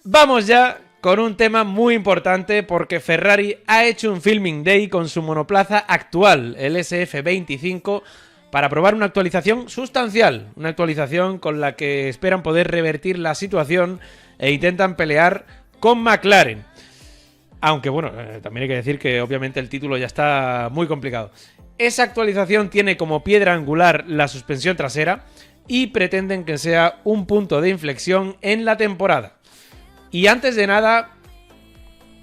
Vamos ya con un tema muy importante porque Ferrari ha hecho un filming day con su monoplaza actual, el SF25, para probar una actualización sustancial, una actualización con la que esperan poder revertir la situación e intentan pelear con McLaren. Aunque bueno, también hay que decir que obviamente el título ya está muy complicado. Esa actualización tiene como piedra angular la suspensión trasera y pretenden que sea un punto de inflexión en la temporada. Y antes de nada,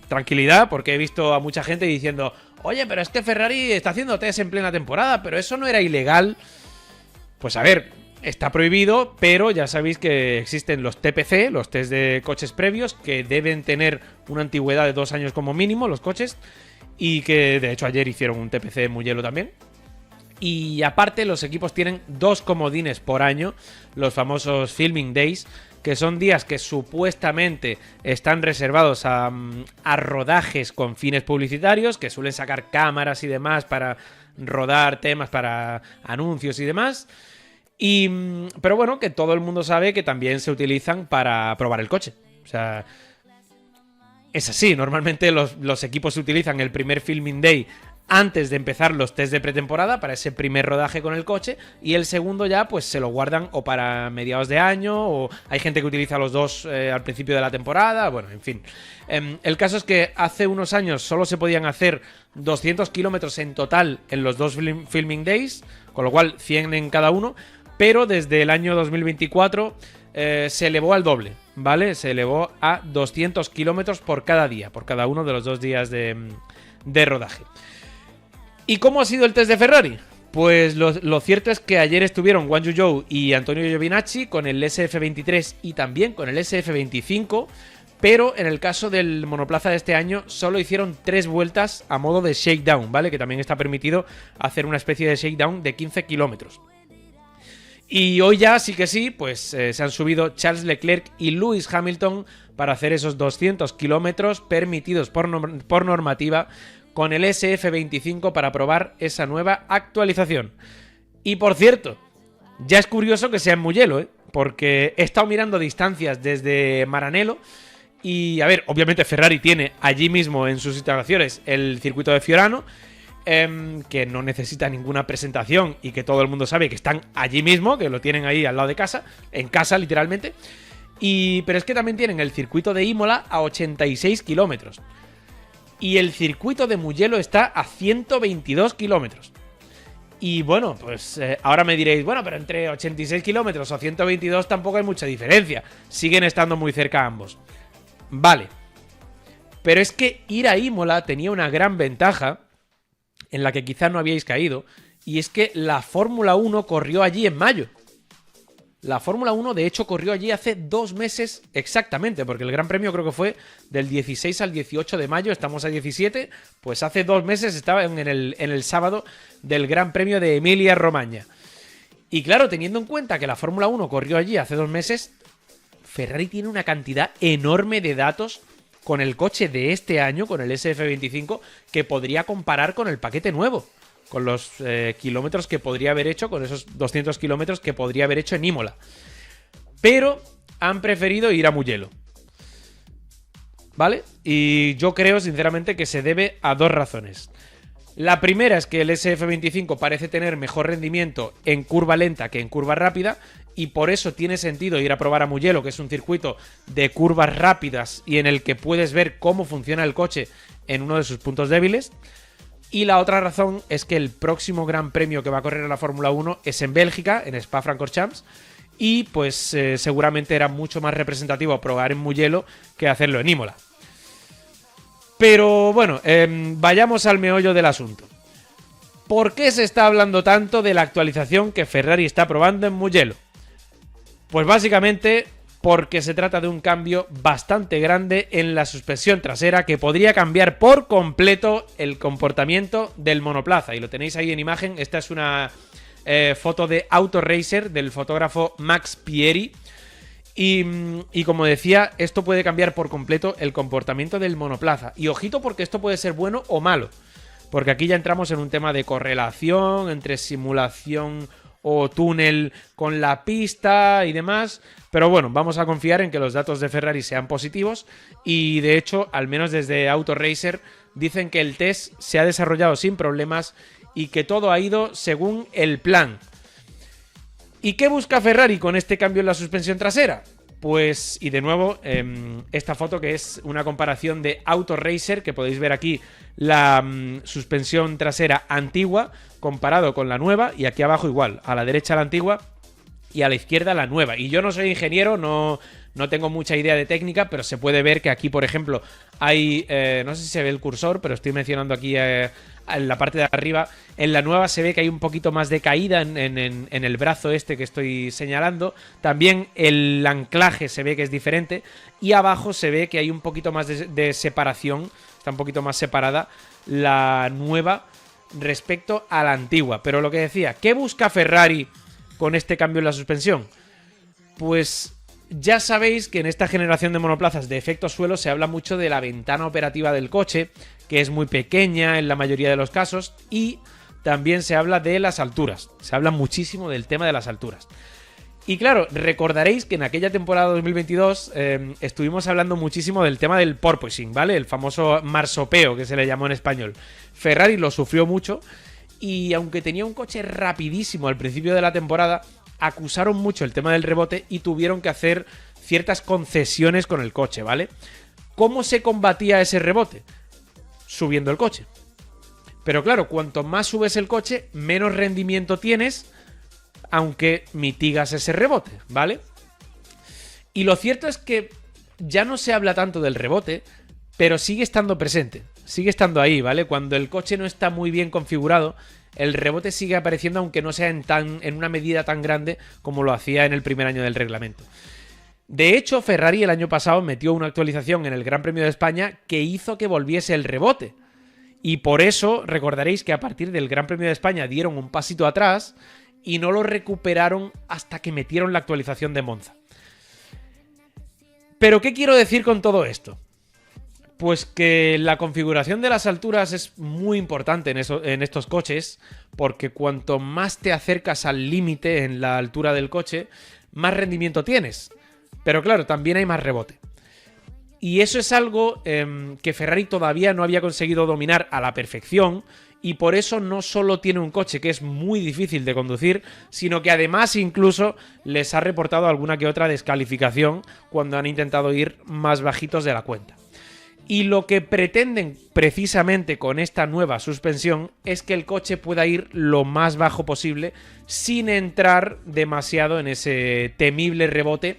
tranquilidad, porque he visto a mucha gente diciendo: oye, pero es que Ferrari está haciendo test en plena temporada, pero eso no era ilegal. Pues a ver, está prohibido, pero ya sabéis que existen los TPC, los test de coches previos, que deben tener una antigüedad de 2 años como mínimo, los coches, y que de hecho ayer hicieron un TPC en Mugello también. Y aparte los equipos tienen 2 comodines por año, los famosos Filming Days, que son días que supuestamente están reservados a rodajes con fines publicitarios, que suelen sacar cámaras y demás para rodar temas para anuncios y demás. Pero bueno, que todo el mundo sabe que también se utilizan para probar el coche. O sea, es así, normalmente los equipos utilizan el primer Filming Day antes de empezar los test de pretemporada para ese primer rodaje con el coche, y el segundo ya pues se lo guardan o para mediados de año, o hay gente que utiliza los dos al principio de la temporada, bueno, en fin. El caso es que hace unos años solo se podían hacer 200 kilómetros en total en los dos Filming Days, con lo cual 100 en cada uno, pero desde el año 2024 se elevó al doble, ¿vale? Se elevó a 200 kilómetros por cada día, por cada uno de los 2 días de rodaje. ¿Y cómo ha sido el test de Ferrari? Pues lo cierto es que ayer estuvieron Guan Yu Zhou y Antonio Giovinazzi con el SF23 y también con el SF25, pero en el caso del monoplaza de este año solo hicieron 3 vueltas a modo de shakedown, ¿vale? Que también está permitido hacer una especie de shakedown de 15 kilómetros. Y hoy ya sí que sí, pues se han subido Charles Leclerc y Lewis Hamilton para hacer esos 200 kilómetros permitidos por normativa con el SF25 para probar esa nueva actualización. Y por cierto, ya es curioso que sea en Mugello, porque he estado mirando distancias desde Maranello y, a ver, obviamente Ferrari tiene allí mismo en sus instalaciones el circuito de Fiorano, que no necesita ninguna presentación y que todo el mundo sabe que están allí mismo, que lo tienen ahí al lado de casa, en casa literalmente. Pero es que también tienen el circuito de Imola a 86 kilómetros. Y el circuito de Mugello está a 122 kilómetros. Y bueno, pues ahora me diréis, bueno, pero entre 86 kilómetros o 122 tampoco hay mucha diferencia. Siguen estando muy cerca ambos. Vale. Pero es que ir a Imola tenía una gran ventaja en la que quizá no habíais caído, y es que la Fórmula 1 corrió allí en mayo. La Fórmula 1 de hecho corrió allí hace 2 meses exactamente, porque el Gran Premio creo que fue del 16 al 18 de mayo, estamos a 17, pues hace 2 meses estaba en el sábado del Gran Premio de Emilia-Romagna. Y claro, teniendo en cuenta que la Fórmula 1 corrió allí hace 2 meses, Ferrari tiene una cantidad enorme de datos con el coche de este año, con el SF25, que podría comparar con el paquete nuevo, con los kilómetros que podría haber hecho, con esos 200 kilómetros que podría haber hecho en Imola. Pero han preferido ir a Mugello, ¿vale? Y yo creo sinceramente que se debe a 2 razones. La primera es que el SF25 parece tener mejor rendimiento en curva lenta que en curva rápida, y por eso tiene sentido ir a probar a Mugello, que es un circuito de curvas rápidas y en el que puedes ver cómo funciona el coche en uno de sus puntos débiles. Y la otra razón es que el próximo Gran Premio que va a correr en la Fórmula 1 es en Bélgica, en Spa-Francorchamps, y pues seguramente era mucho más representativo probar en Mugello que hacerlo en Imola. Pero bueno, vayamos al meollo del asunto. ¿Por qué se está hablando tanto de la actualización que Ferrari está probando en Mugello? Pues básicamente porque se trata de un cambio bastante grande en la suspensión trasera que podría cambiar por completo el comportamiento del monoplaza. Y lo tenéis ahí en imagen. Esta es una foto de Autoracer del fotógrafo Max Pieri. Y como decía, esto puede cambiar por completo el comportamiento del monoplaza. Y ojito, porque esto puede ser bueno o malo, porque aquí ya entramos en un tema de correlación entre simulación o túnel con la pista y demás. Pero bueno, vamos a confiar en que los datos de Ferrari sean positivos y de hecho, al menos desde Autoracer, dicen que el test se ha desarrollado sin problemas y que todo ha ido según el plan. ¿Y qué busca Ferrari con este cambio en la suspensión trasera? Pues, y de nuevo, esta foto que es una comparación de Autoracer, que podéis ver aquí la suspensión trasera antigua comparado con la nueva, y aquí abajo igual, a la derecha la antigua y a la izquierda la nueva. Y yo no soy ingeniero, no tengo mucha idea de técnica, pero se puede ver que aquí, por ejemplo, hay, no sé si se ve el cursor, pero estoy mencionando aquí en la parte de arriba. En la nueva se ve que hay un poquito más de caída en el brazo este que estoy señalando. También el anclaje se ve que es diferente. Y abajo se ve que hay un poquito más de separación. Está un poquito más separada la nueva respecto a la antigua. Pero lo que decía, ¿qué busca Ferrari con este cambio en la suspensión? Pues ya sabéis que en esta generación de monoplazas de efecto suelo se habla mucho de la ventana operativa del coche, que es muy pequeña en la mayoría de los casos, y también se habla de las alturas. Se habla muchísimo del tema de las alturas. Y claro, recordaréis que en aquella temporada 2022 estuvimos hablando muchísimo del tema del porpoising, ¿vale? El famoso marsopeo que se le llamó en español. Ferrari lo sufrió mucho y aunque tenía un coche rapidísimo al principio de la temporada, acusaron mucho el tema del rebote y tuvieron que hacer ciertas concesiones con el coche, ¿vale? ¿Cómo se combatía ese rebote? Subiendo el coche. Pero claro, cuanto más subes el coche, menos rendimiento tienes, aunque mitigas ese rebote, ¿vale? Y lo cierto es que ya no se habla tanto del rebote, pero sigue estando presente, sigue estando ahí, ¿vale? Cuando el coche no está muy bien configurado, el rebote sigue apareciendo, aunque no sea en una medida tan grande como lo hacía en el primer año del reglamento. De hecho, Ferrari el año pasado metió una actualización en el Gran Premio de España que hizo que volviese el rebote. Y por eso recordaréis que a partir del Gran Premio de España dieron un pasito atrás y no lo recuperaron hasta que metieron la actualización de Monza. ¿Pero qué quiero decir con todo esto? Pues que la configuración de las alturas es muy importante en estos coches, porque cuanto más te acercas al límite en la altura del coche, más rendimiento tienes. Pero claro, también hay más rebote. Y eso es algo que Ferrari todavía no había conseguido dominar a la perfección, y por eso no solo tiene un coche que es muy difícil de conducir, sino que además incluso les ha reportado alguna que otra descalificación cuando han intentado ir más bajitos de la cuenta. Y lo que pretenden precisamente con esta nueva suspensión es que el coche pueda ir lo más bajo posible sin entrar demasiado en ese temible rebote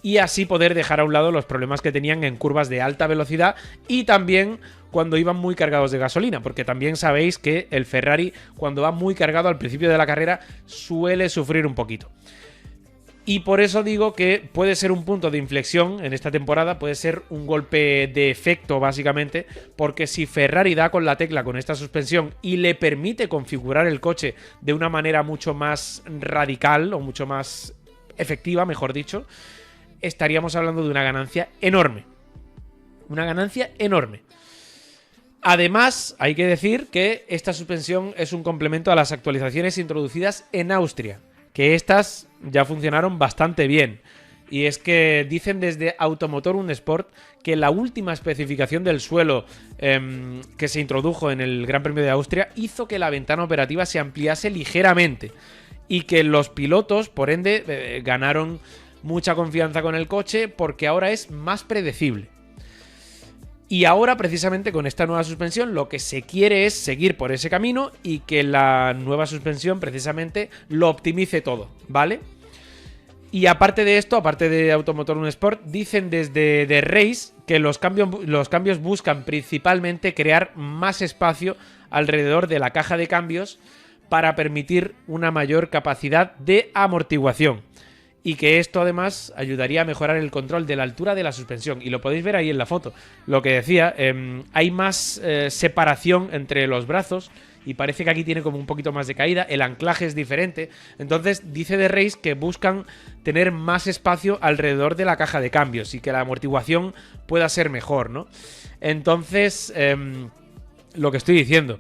y así poder dejar a un lado los problemas que tenían en curvas de alta velocidad y también cuando iban muy cargados de gasolina, porque también sabéis que el Ferrari cuando va muy cargado al principio de la carrera suele sufrir un poquito. Y por eso digo que puede ser un punto de inflexión en esta temporada, puede ser un golpe de efecto básicamente, porque si Ferrari da con la tecla con esta suspensión y le permite configurar el coche de una manera mucho más radical o mucho más efectiva, mejor dicho, estaríamos hablando de una ganancia enorme. Una ganancia enorme. Además, hay que decir que esta suspensión es un complemento a las actualizaciones introducidas en Austria, que estas ya funcionaron bastante bien. Y es que dicen desde Automotor Sport que la última especificación del suelo que se introdujo en el Gran Premio de Austria hizo que la ventana operativa se ampliase ligeramente y que los pilotos, por ende, ganaron mucha confianza con el coche porque ahora es más predecible. Y ahora, precisamente con esta nueva suspensión, lo que se quiere es seguir por ese camino y que la nueva suspensión precisamente lo optimice todo, ¿vale? Y aparte de esto, aparte de Automotor Sport, dicen desde The Race que los cambios buscan principalmente crear más espacio alrededor de la caja de cambios para permitir una mayor capacidad de amortiguación. Y que esto además ayudaría a mejorar el control de la altura de la suspensión. Y lo podéis ver ahí en la foto. Lo que decía, hay más separación entre los brazos y parece que aquí tiene como un poquito más de caída. El anclaje es diferente. Entonces dice The Race que buscan tener más espacio alrededor de la caja de cambios y que la amortiguación pueda ser mejor, ¿no? Entonces, lo que estoy diciendo,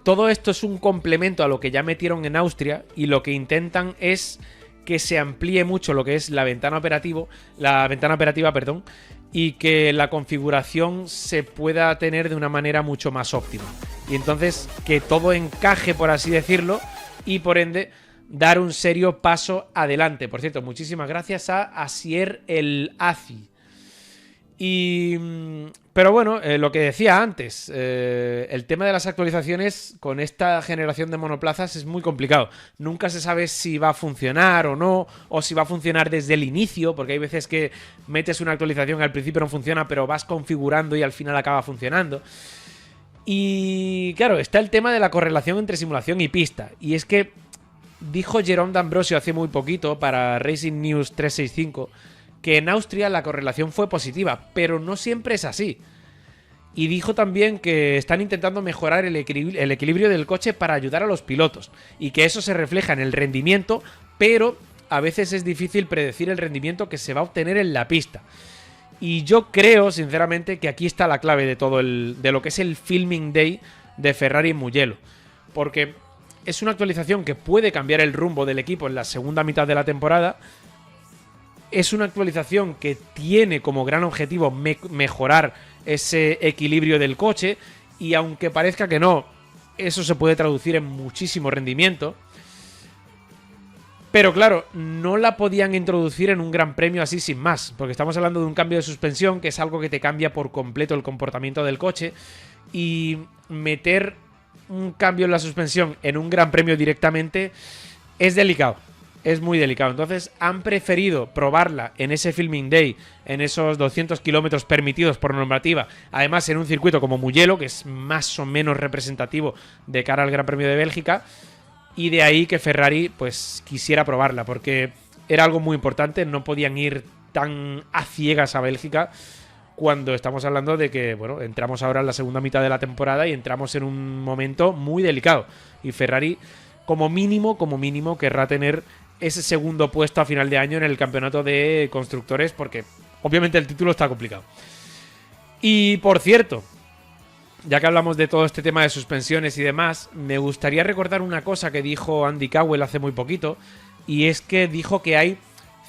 todo esto es un complemento a lo que ya metieron en Austria y lo que intentan es que se amplíe mucho lo que es la ventana operativa, perdón, y que la configuración se pueda tener de una manera mucho más óptima. Y entonces que todo encaje, por así decirlo, y por ende dar un serio paso adelante. Por cierto, muchísimas gracias a Asier el Azi. Pero bueno, lo que decía antes, el tema de las actualizaciones con esta generación de monoplazas es muy complicado. Nunca se sabe si va a funcionar o no, o si va a funcionar desde el inicio, porque hay veces que metes una actualización que al principio no funciona, pero vas configurando y al final acaba funcionando. Y claro, está el tema de la correlación entre simulación y pista. Y es que dijo Jerome D'Ambrosio hace muy poquito para Racing News 365 que en Austria la correlación fue positiva, pero no siempre es así. Y dijo también que están intentando mejorar el equilibrio del coche para ayudar a los pilotos, y que eso se refleja en el rendimiento, pero a veces es difícil predecir el rendimiento que se va a obtener en la pista. Y yo creo, sinceramente, que aquí está la clave de todo de lo que es el Filming Day de Ferrari en Mugello. Porque es una actualización que puede cambiar el rumbo del equipo en la segunda mitad de la temporada. Es una actualización que tiene como gran objetivo mejorar ese equilibrio del coche, y aunque parezca que no, eso se puede traducir en muchísimo rendimiento. Pero claro, no la podían introducir en un gran premio así sin más, porque estamos hablando de un cambio de suspensión, que es algo que te cambia por completo el comportamiento del coche, y meter un cambio en la suspensión en un gran premio directamente es delicado. Es muy delicado. Entonces han preferido probarla en ese Filming Day, en esos 200 kilómetros permitidos por normativa, además en un circuito como Mugello, que es más o menos representativo de cara al Gran Premio de Bélgica, y de ahí que Ferrari pues quisiera probarla, porque era algo muy importante. No podían ir tan a ciegas a Bélgica, cuando estamos hablando de que, bueno, entramos ahora en la segunda mitad de la temporada y entramos en un momento muy delicado, y Ferrari como mínimo querrá tener ese segundo puesto a final de año en el campeonato de constructores, porque obviamente el título está complicado. Y por cierto, ya que hablamos de todo este tema de suspensiones y demás, me gustaría recordar una cosa que dijo Andy Cowell hace muy poquito, y es que dijo que hay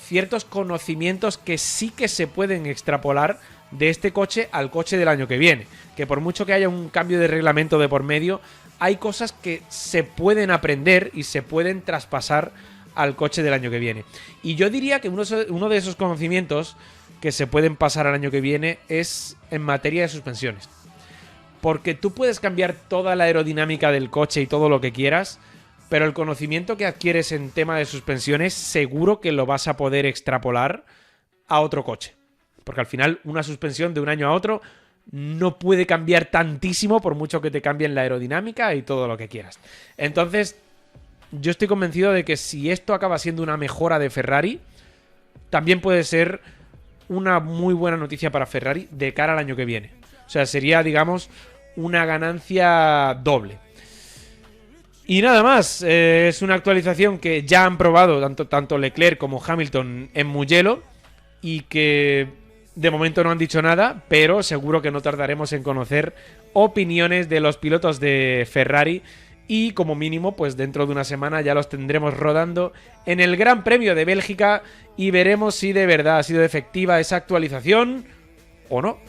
ciertos conocimientos que sí que se pueden extrapolar de este coche al coche del año que viene, que por mucho que haya un cambio de reglamento de por medio, hay cosas que se pueden aprender y se pueden traspasar al coche del año que viene. Y yo diría que uno de esos conocimientos que se pueden pasar al año que viene es en materia de suspensiones. Porque tú puedes cambiar toda la aerodinámica del coche y todo lo que quieras, pero el conocimiento que adquieres en tema de suspensiones seguro que lo vas a poder extrapolar a otro coche. Porque al final una suspensión de un año a otro no puede cambiar tantísimo, por mucho que te cambien la aerodinámica y todo lo que quieras. Entonces, yo estoy convencido de que si esto acaba siendo una mejora de Ferrari, también puede ser una muy buena noticia para Ferrari de cara al año que viene. O sea, sería, digamos, una ganancia doble. Y nada más, es una actualización que ya han probado tanto Leclerc como Hamilton en Mugello, y que de momento no han dicho nada, pero seguro que no tardaremos en conocer opiniones de los pilotos de Ferrari. Y como mínimo, pues dentro de una semana ya los tendremos rodando en el Gran Premio de Bélgica, y veremos si de verdad ha sido efectiva esa actualización o no.